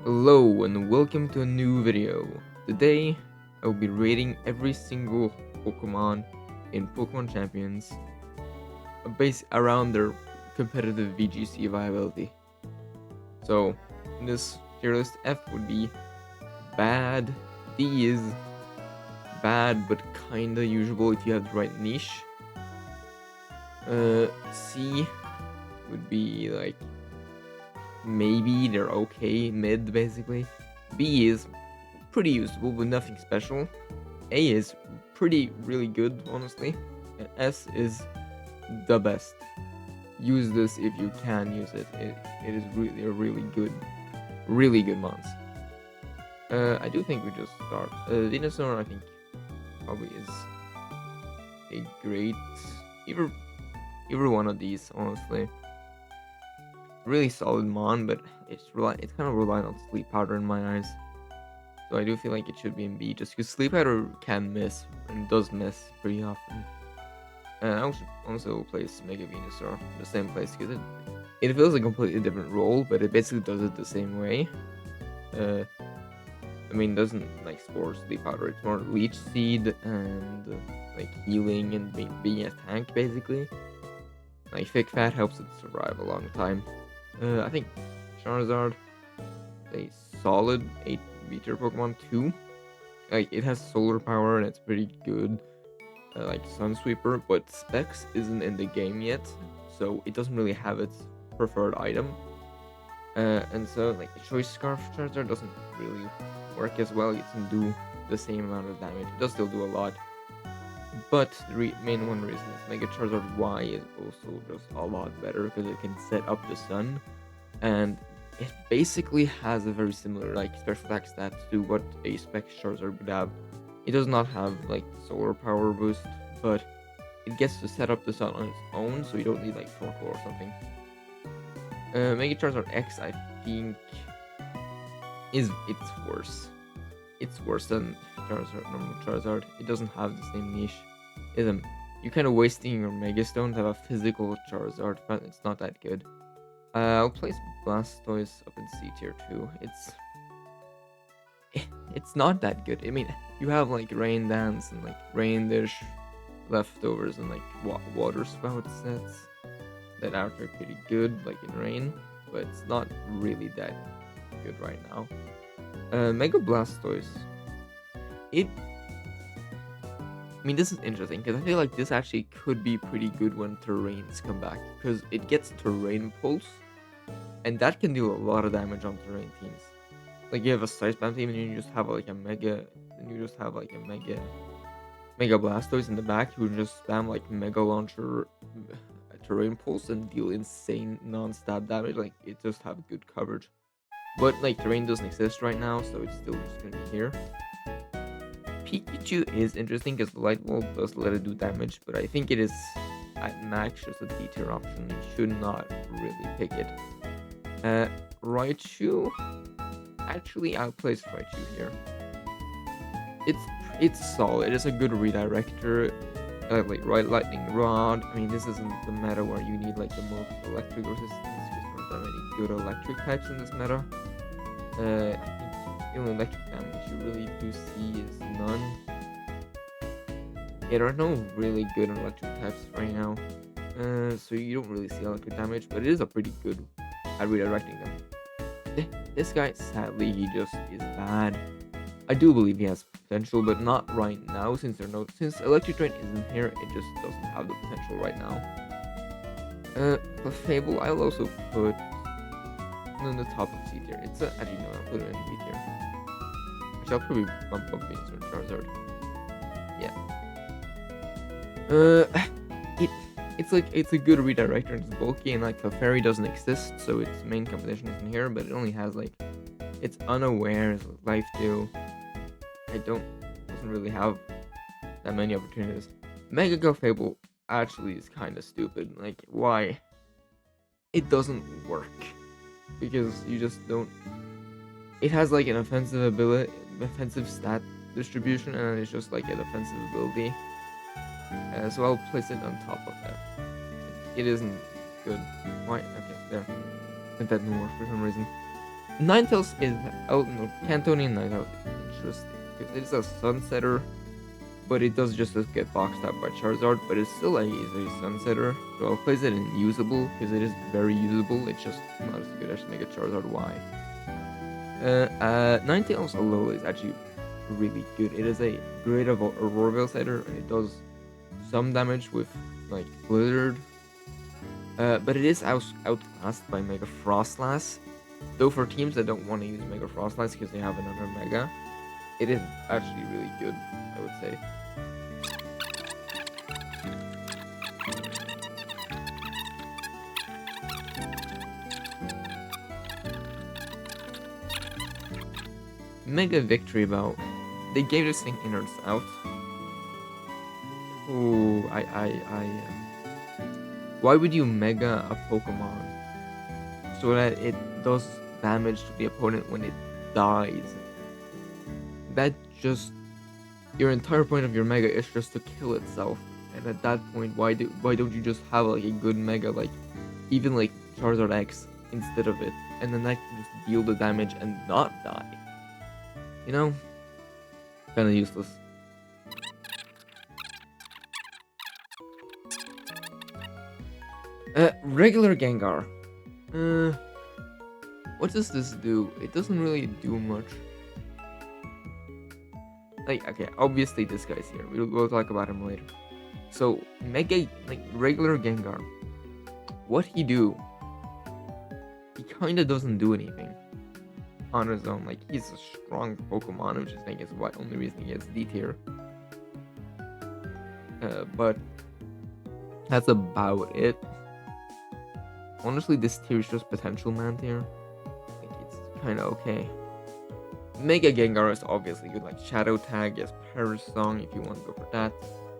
Hello and welcome to a new video. Today I will be rating every single Pokemon in Pokemon Champions based around their competitive VGC viability. So in this tier list, F would be bad, D is bad but kinda usable if you have the right niche. C would be like maybe they're okay, mid basically. B is pretty usable but nothing special. A is pretty really good, honestly. And S is the best. Use this if you can use it. It is really a really good mons. I do think we just start. Venusaur, I think, probably is a great either either one of these, honestly. Really solid mon, but it's kind of reliant on sleep powder in my eyes. So I do feel like it should be in B, just because sleep powder can miss and does miss pretty often. I also place Mega Venusaur in the same place because it feels a completely different role, but it basically does it the same way. Uh, I mean, doesn't like spore sleep powder. It's more leech seed and like healing and being a tank basically. Like thick fat helps it survive a long time. I think Charizard a solid 8 meter Pokemon too. Like it has solar power and it's pretty good. Like Sunsweeper, but Specs isn't in the game yet, so it doesn't really have its preferred item. And so like the Choice Scarf Charizard doesn't really work as well. It doesn't do the same amount of damage. It does still do a lot, but the main one reason is Mega Charizard Y is also just a lot better because it can set up the sun, and it basically has a very similar like special attack stats to what a Specs Charizard would have. It does not have like solar power boost, but it gets to set up the sun on its own, so you don't need like Torkoal or something. Mega Charizard X, I think, it's worse. It's worse than Charizard, normal Charizard. It doesn't have the same niche. You're kind of wasting your Mega Stone to have a physical Charizard, but it's not that good. I'll place Blastoise up in C tier too. It's not that good. I mean, you have like Rain Dance and like Rain Dish leftovers and like Water Spout sets that are pretty good, like in Rain, but it's not really that good right now. Mega Blastoise. It. I mean, this is interesting because I feel like this actually could be pretty good when terrains come back because it gets Terrain Pulse, and that can do a lot of damage on terrain teams. Like you have a Side Spam team and you just have like a Mega, and you just have like a Mega Blastoise in the back who just spam like Mega Launcher, Terrain Pulse and deal insane non-stab damage. Like it just have good coverage. But like terrain doesn't exist right now, so it's still just gonna be here. Pikachu is interesting because the Light Wall does let it do damage, but I think it is at max just a D tier option. You should not really pick it. Raichu. Actually, I'll place Raichu here. It's solid. It's a good redirector. Like right lightning rod. I mean, this isn't the meta where you need like the most electric resistance because there aren't that many good electric types in this meta. I think the only electric damage you really do see is none. Yeah, there are no really good electric types right now. So you don't really see electric damage, but it is a pretty good at redirecting them. This guy, sadly, he just is bad. I do believe he has potential, but not right now since since Electric Drain isn't here, it just doesn't have the potential right now. Clefable, I'll also put on the top of C tier. Actually no, I'll put it in B tier. Which I'll probably bump up Venusaur Charizard. Yeah. It's a good redirector and it's bulky, and like Clefairy doesn't exist, so its main competition isn't here, but it only has like it's unaware, it's life steal. Doesn't really have that many opportunities. Mega Clefable actually is kinda stupid. Like why? It doesn't work. Because you just don't it has like an offensive stat distribution, and it's just like a defensive ability. So I'll place it on top of that. It isn't good. Why? Okay, there. That didn't work for some reason. Ninetales is out. No, Cantonian Ninetales is interesting because it's a Sunsetter, but it does just get boxed out by Charizard. But it's still is a Sunsetter, so I'll place it in usable because it is very usable. It's just not as good as Mega Charizard Y. Ninetales Alola is actually really good. It is a great Aurora Veil setter, and it does some damage with like Blizzard. But it is outclassed by Mega Frostlass. Though for teams that don't want to use Mega Frostlass because they have another Mega, it is actually really good, I would say. Mega Victory Bell. They gave this thing innards out. Ooh, why would you Mega a Pokemon so that it does damage to the opponent when it dies? That just your entire point of your Mega is just to kill itself. And at that point, why don't you just have like a good Mega, like even like Charizard X instead of it, and then that can just deal the damage and not die? You know, kind of useless. Regular Gengar. What does this do? It doesn't really do much. Like, okay, obviously this guy's here. We'll talk about him later. So, regular Gengar. What he do? He kind of doesn't do anything on his own. Like, he's a strong Pokemon, which I think is the only reason he gets D tier. But that's about it. Honestly, this tier is just potential man tier. Like, it's kind of okay. Mega Gengar is obviously good, like Shadow Tag, yes, Perish Song if you want to go for that.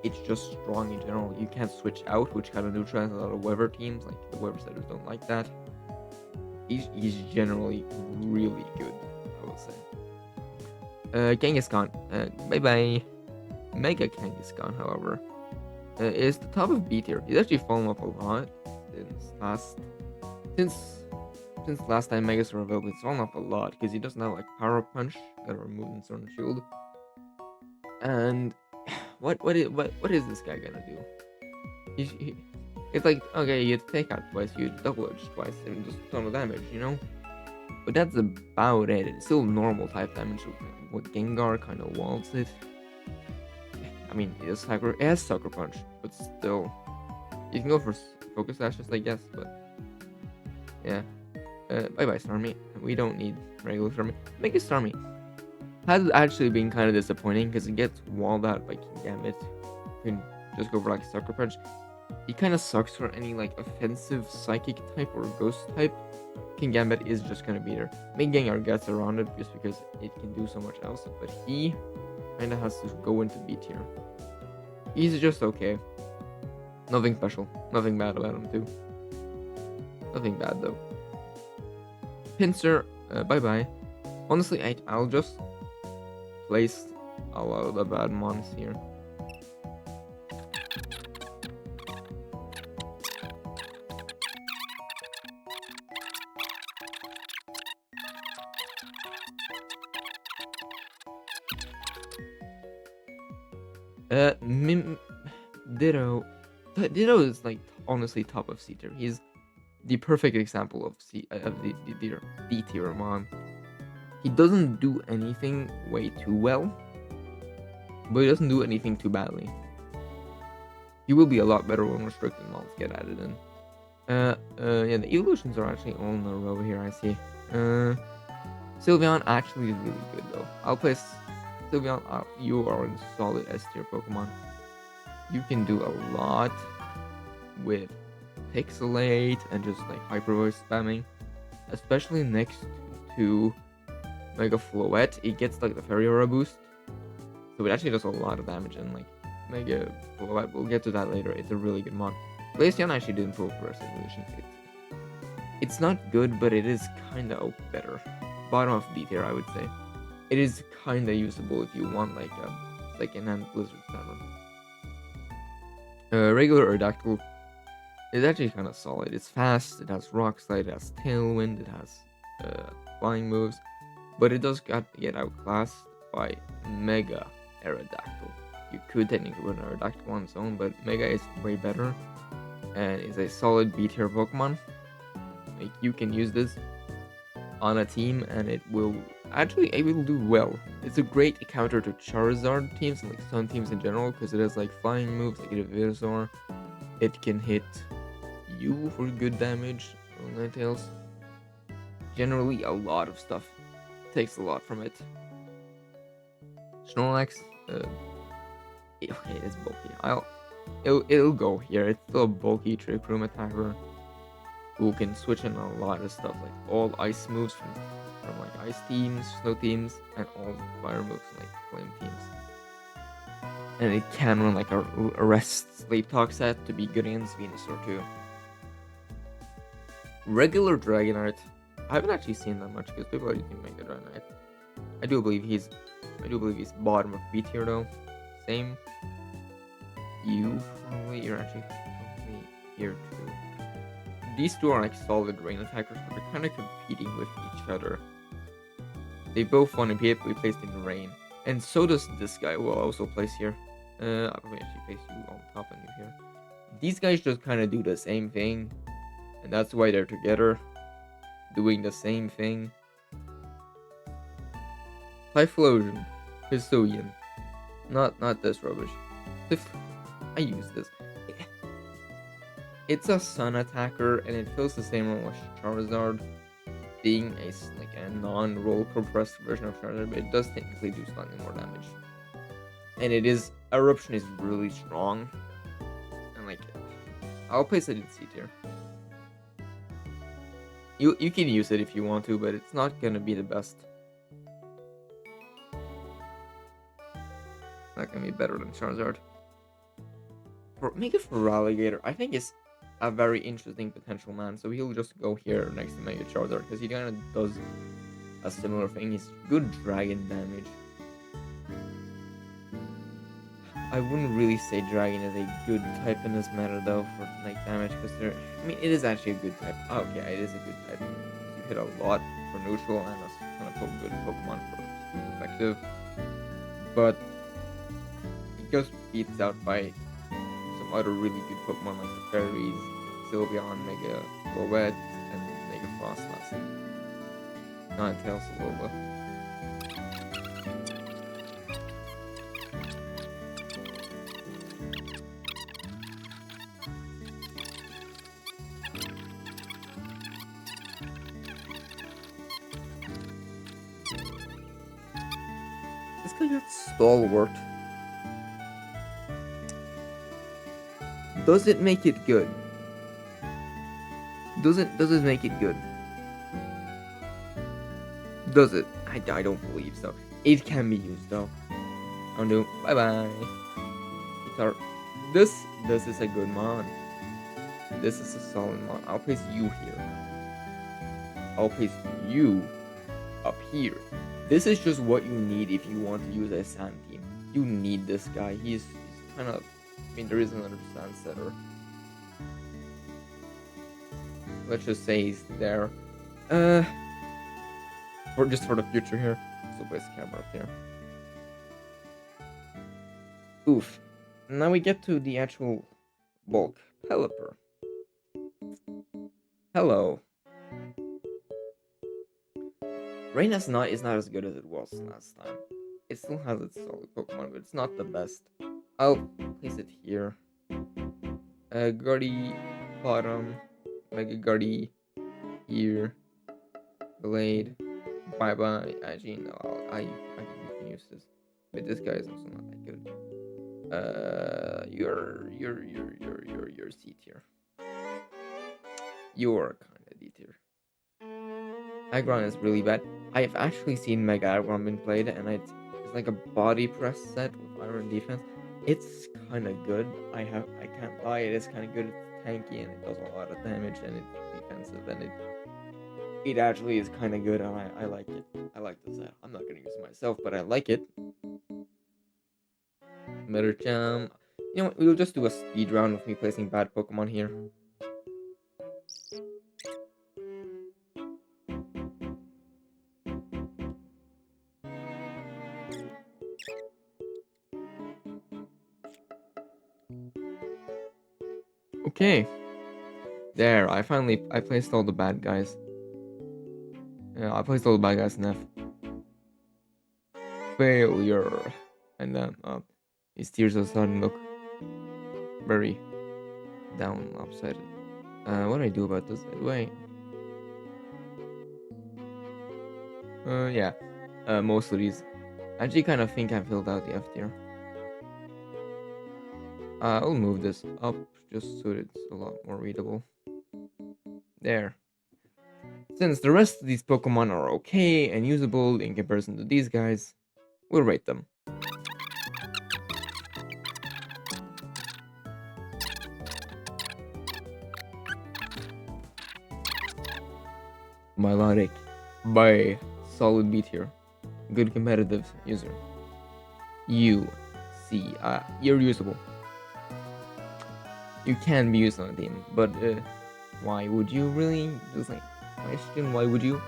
It's just strong in general. You can't switch out, which kind of neutralizes a lot of weather teams. Like, the weather setters don't like that. He's generally really good, I would say. Kangaskhan. Bye bye. Mega Kangaskhan, however, is the top of B tier. He's actually fallen off a lot since last time Megas were available. It's fallen off a lot because he doesn't have like Power Punch that are removed in Sword and Shield. And what is this guy gonna do? It's like, okay, you take out twice, you double edge twice, and just a ton of damage, you know? But that's about it. It's still normal type damage. What Gengar kind of walls it. I mean, it has Sucker Punch, but still. You can go for Focus Ashes, I guess, but yeah. Bye-bye, Starmie. We don't need regular Starmie. Mega Starmie has actually been kind of disappointing because it gets walled out by Kingambit. You can just go for like Sucker Punch. He kind of sucks for any like offensive Psychic type or Ghost type. Kingambit is just gonna be there. Mega Gengar gets around it just because it can do so much else, but he kind of has to go into B tier. He's just okay. Nothing special. Nothing bad about him too. Nothing bad though. Pinsir, bye-bye. Honestly, I'll just place a lot of the bad mons here. Ditto. Ditto is like honestly top of C tier. He's the perfect example of the D tier mon. He doesn't do anything way too well, but he doesn't do anything too badly. He will be a lot better when restricted mons get added in. Yeah, the evolutions are actually all in a row here. I see. Sylveon actually is really good though. I'll place Sylveon. You are a solid S tier Pokemon. You can do a lot with Pixelate and just like Hyper Voice spamming, especially next to Mega Floette. It gets like the Fairy Aura boost, so it actually does a lot of damage. And like Mega Floette, we'll get to that later. It's a really good mod. Glaceon actually did improve Reverse Evolution. It's not good, but it is kind of better. Bottom of B tier, I would say. It is kind of usable if you want like a second-hand Blizzard Salmon. Regular Aerodactyl is actually kind of solid. It's fast, it has Rock Slide, it has Tailwind, it has flying moves, but it does get outclassed by Mega Aerodactyl. You could technically run Aerodactyl on its own, but Mega is way better and is a solid B tier Pokemon. Like you can use this on a team and it will do well. It's a great counter to Charizard teams and like Sun teams in general because it has like flying moves like Venusaur. It can hit you for good damage on Ninetales. Generally a lot of stuff. Takes a lot from it. Snorlax, okay, it's bulky. It'll go here. It's still a bulky trick room attacker who can switch in a lot of stuff, like all ice moves from like ice teams, snow teams, and all fire moves like flame teams. And it can run like a rest sleep talk set to be good against Venusaur too. Regular Dragonite, I haven't actually seen that much because people are using Mega Dragonite. I do believe he's bottom of B tier though. Same. You're actually probably here too. These two are like solid rain attackers, but they're kind of competing with each other. They both want to be placed in the rain, and so does this guy, who I'll also place here. I'll probably actually place you on top and you here. These guys just kind of do the same thing, and that's why they're together, doing the same thing. Typhlosion, Hisuian, not this rubbish. I use this. It's a sun attacker, and it fills the same role as Charizard, being a non-roll compressed version of Charizard, but it does technically do slightly more damage. And Eruption is really strong, and like, I'll place it in C tier. You can use it if you want to, but it's not gonna be the best. Not gonna be better than Charizard. Make it for Alligator, I think is a very interesting potential man. So he'll just go here next to Mega Charizard because he kind of does a similar thing. He's good dragon damage. I wouldn't really say dragon is a good type in this matter though for like damage because it is actually a good type. Oh, okay, it is a good type. You hit a lot for neutral and a kind of good Pokemon for effective, but it goes beats out by some other really good Pokemon like the Fairies, Sylveon, Mega Lowette, and Mega Frostlass. Ninetales, Alola. This guy got Stalwart. Does it make it good? Does it make it good? Does it? I don't believe so. It can be used though. I'll do. Bye bye. Guitar. This is a good mon. This is a solid mon. I'll place you here. I'll place you up here. This is just what you need if you want to use a sand team. You need this guy. He's kind of. There is another sand setter. Let's just say he's there. Just for the future here. So place the camera up here. Oof. Now we get to the actual bulk. Pelipper. Hello. Rain is not as good as it was last time. It still has its solid Pokemon, but it's not the best. I'll place it here. Guardy, bottom, Mega Guardy, here, Blade, bye bye. Actually, no, I can use this, but this guy is also not that good. You're C tier. You're kind of D tier. Aggron is really bad. I've actually seen Mega Aggron being played, and it's like a body press set with iron defense. It's kind of good. I can't lie. It is kind of good. It's tanky and it does a lot of damage and it's defensive and it actually is kind of good and I like it. I like the set. I'm not gonna use it myself, but I like it. Metacham. You know what? We'll just do a speed round with me placing bad Pokemon here. Okay. There, I placed all the bad guys. Yeah, I placed all the bad guys in F. Failure. And then his tears are starting to look very down, lopsided. What do I do about this? Do I? Yeah. Most of these. I actually kind of think I filled out the F tier. I'll move this up just so it's a lot more readable. There. Since the rest of these Pokemon are okay and usable in comparison to these guys, we'll rate them. Milotic by solid B tier. Good competitive user. You see, you're usable. You can be used on a team, but why would you really? Just like question, why would you?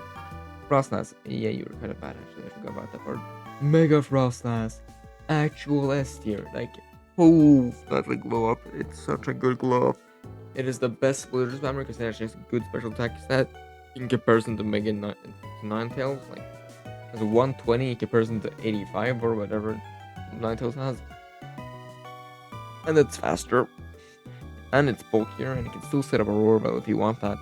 Frostlass, yeah, you were kind of bad actually. I forgot about that part. Mega Frostlass, actual S tier. Like, oh, that's a glow up. It's such a good glow up. It is the best splitter spammer because it actually has a good special attack stat in comparison to Mega Ninetales. Like, has a 120 in comparison to 85 or whatever Ninetales has, and it's faster, and it's bulkier, and you can still set up a Roar Bell if you want that.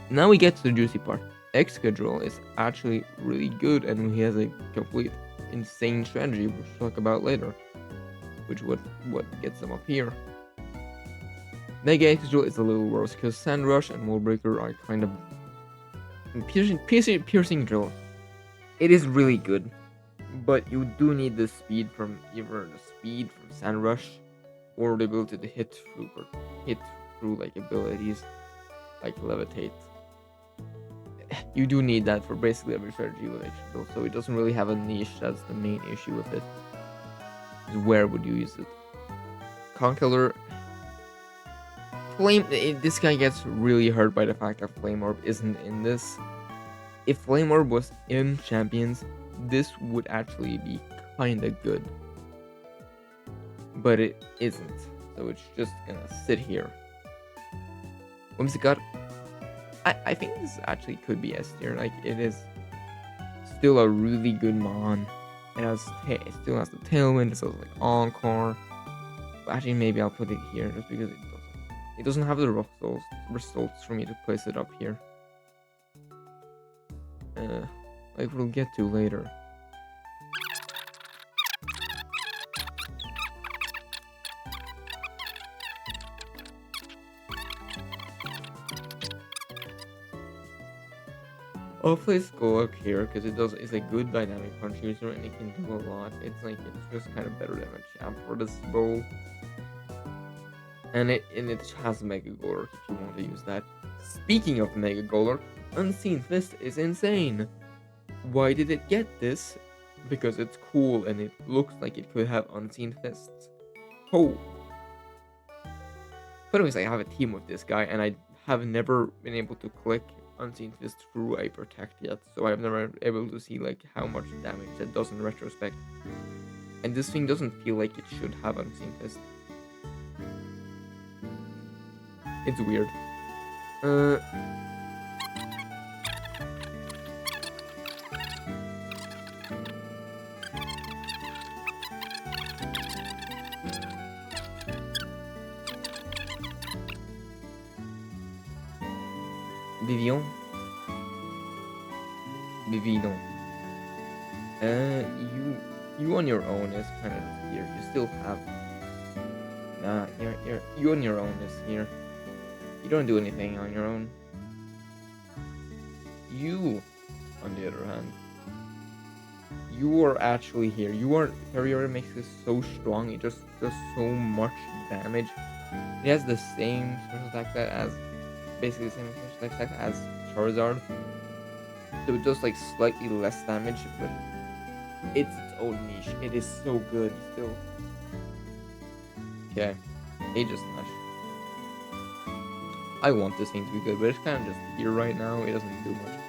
Now we get to the juicy part. Excadrill is actually really good, and he has a complete insane strategy, which we'll talk about later. Which what gets them up here. Mega Excadrill is a little worse because Sand Rush and Wall Breaker are kind of piercing drill. It is really good, but you do need the speed from either the speed from Sand Rush or the ability to hit through like abilities like Levitate. You do need that for basically every strategy with Excadrill, so it doesn't really have a niche. That's the main issue with it. Where would you use it? Conkeldurr. This guy gets really hurt by the fact that Flame Orb isn't in this. If Flame Orb was in Champions, this would actually be kinda good. But it isn't, so it's just gonna sit here. Whimsicott. I think this actually could be S tier. Like, it is still a really good Mon. It still has the Tailwind. It still has like Encore. But actually, maybe I'll put it here just because it doesn't have the results for me to place it up here. Like we'll get to later. I'll place Golok here because it's a good dynamic punch user and it can do a lot. It's just kind of better than a champ for this bowl. And it has Mega Golurk if you want to use that. Speaking of Mega Golurk, Unseen Fist is insane. Why did it get this? Because it's cool and it looks like it could have Unseen Fists. Oh. But anyways, I have a team with this guy and I have never been able to click Unseen Fist through a Protect yet, so I've never been able to see like how much damage it does in retrospect. And this thing doesn't feel like it should have Unseen Fist. It's weird. Vivian. You on your own is kind of here. You still have. Nah, you on your own is here. You don't do anything on your own. You, on the other hand, you are actually here. Carrier makes this so strong. It just does so much damage. It has the same special attack that as basically the same special attack as Charizard. So it does like slightly less damage, but it's its own niche. It is so good still. Okay. A just smash. I want this thing to be good, but it's kind of just here right now. It doesn't do much.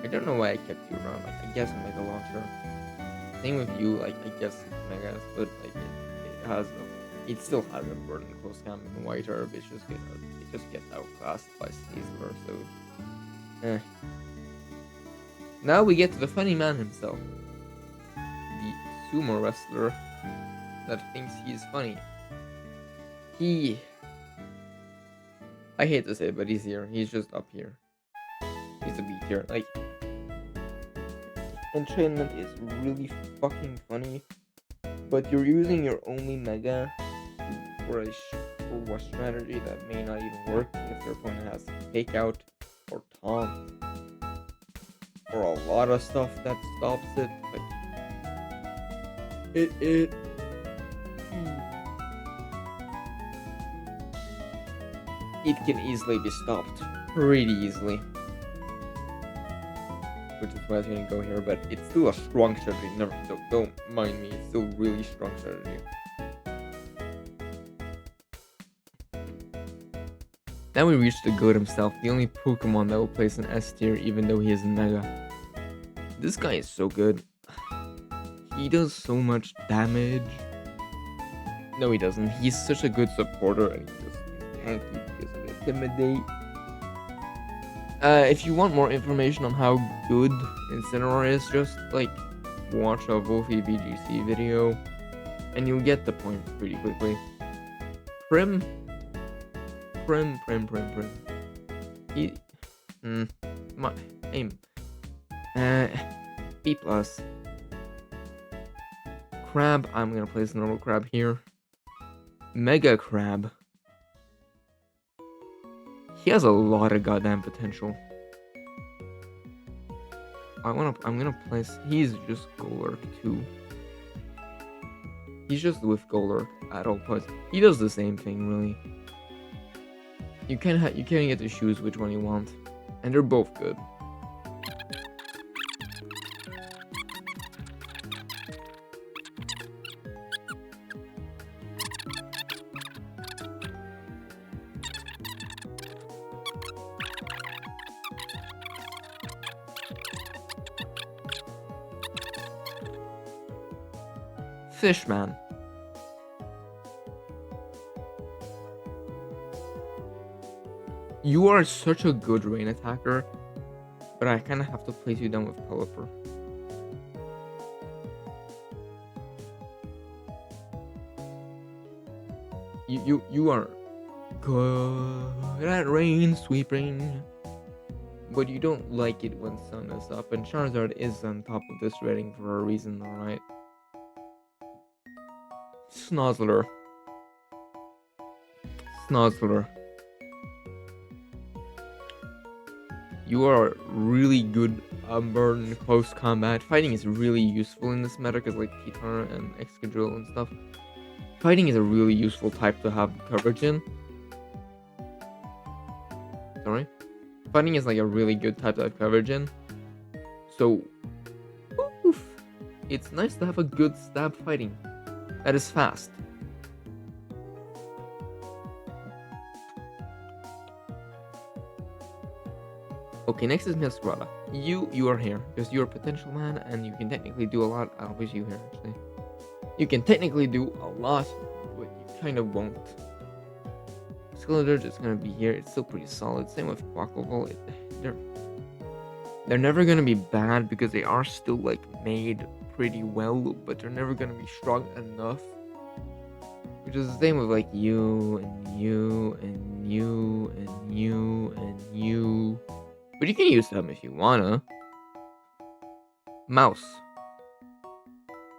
I don't know why I kept you around. Like, I guess Mega Launcher. Same with you. Like, I guess it's Megas, but like it has it still has a burden close cam and White Herb. It just gets outclassed by Sneasler. So, eh. Now we get to the funny man himself, the sumo wrestler that thinks he's funny. I hate to say it, but he's here. He's just up here. He's a B tier. Like, entrainment is really fucking funny, but you're using your only mega for a strategy that may not even work if your opponent has fake out or taunt or a lot of stuff that stops it. Like, it can easily be stopped pretty easily. Which is why I was gonna go here, but it's still a strong strategy. Never, don't mind me, it's still really strong strategy. Now we reach the goat himself, the only Pokemon that will place an S tier even though he is a Mega. This guy is so good. He does so much damage. No, he doesn't. He's such a good supporter and he's tanky because of Intimidate. If you want more information on how good Incineroar is, just like watch a Wolfie BGC video and you'll get the point pretty quickly. Prim. He my aim. B plus. Crab, I'm gonna place normal crab here. Mega crab. He has a lot of goddamn potential. I'm gonna place. He's just Golurk too. He's just with Golurk at all points. He does the same thing really. You can't get to choose which one you want, and they're both good. Fishman. You are such a good rain attacker, but I kind of have to place you down with Pelipper. You are good at rain sweeping, but you don't like it when sun is up, and Charizard is on top of this rating for a reason, alright? Snozzler. You are really good burn close combat. Fighting is really useful in this meta because like Kitara and Excadrill and stuff. Fighting is a really useful type to have coverage in. Sorry. Fighting is like a really good type to have coverage in. So, oof, it's nice to have a good stab fighting that is fast. Okay, next is Nesrada. You are here because you're a potential man and you can technically do a lot. I'll wish you here actually. You can technically do a lot, but you kind of won't. Skeletor just gonna be here. It's still pretty solid. Same with Quackleval. They're never gonna be bad because they are still like made pretty well, but they're never gonna be strong enough. Which is the same with like you and you and you and you and you. But you can use them if you wanna. Mouse.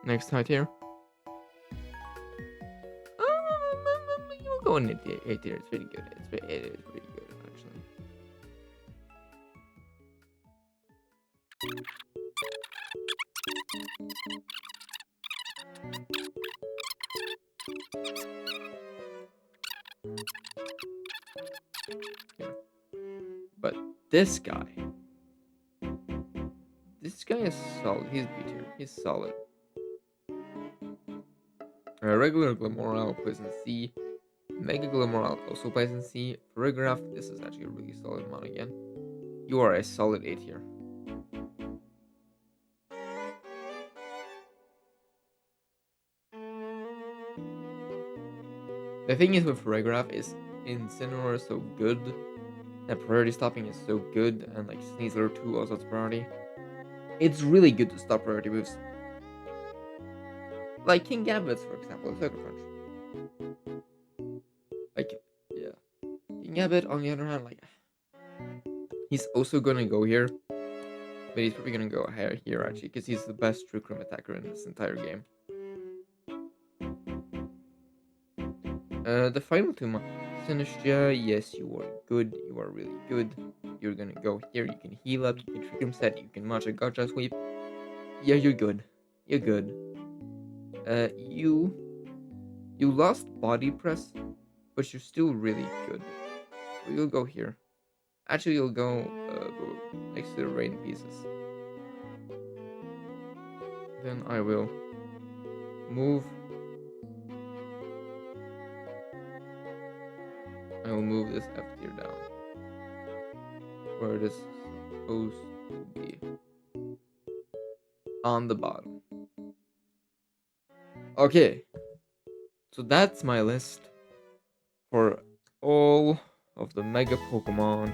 Next high tier. You'll go in 8 tier. It's pretty good. It is pretty good actually. Here. But this guy is solid. He's B tier. He's solid. Regular Glimmora, I'll place in C. Mega Glimmeral also plays in C. Paragraph, this is actually a really solid mon again. You are a solid 8 here. The thing is with Paragraph is Incineroar is so good, that priority stopping is so good, and like Sneasler 2 also has priority. It's really good to stop priority moves. Like King Gambits, for example, Sucker Punch. Like, yeah. King Gambit, on the other hand, like, he's also gonna go here, but he's probably gonna go here actually, because he's the best True Crime attacker in this entire game. The final two mon. Synestia, yes, you are good, you are really good. You're gonna go here, you can heal up, you can Trick Room Set, you can match a Gotcha Sweep. Yeah, you're good. You're good. You lost Body Press, but you're still really good. So you'll go here. Actually, you'll go next to the Rain Pieces. Then I will move. I will move this F tier down where it is supposed to be, on the bottom. Okay, so that's my list for all of the Mega Pokemon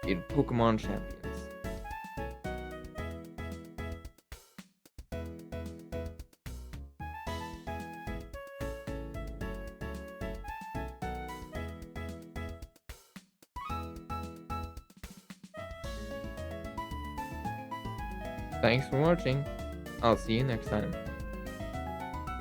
in Pokemon Champions. Thanks for watching. I'll see you next time.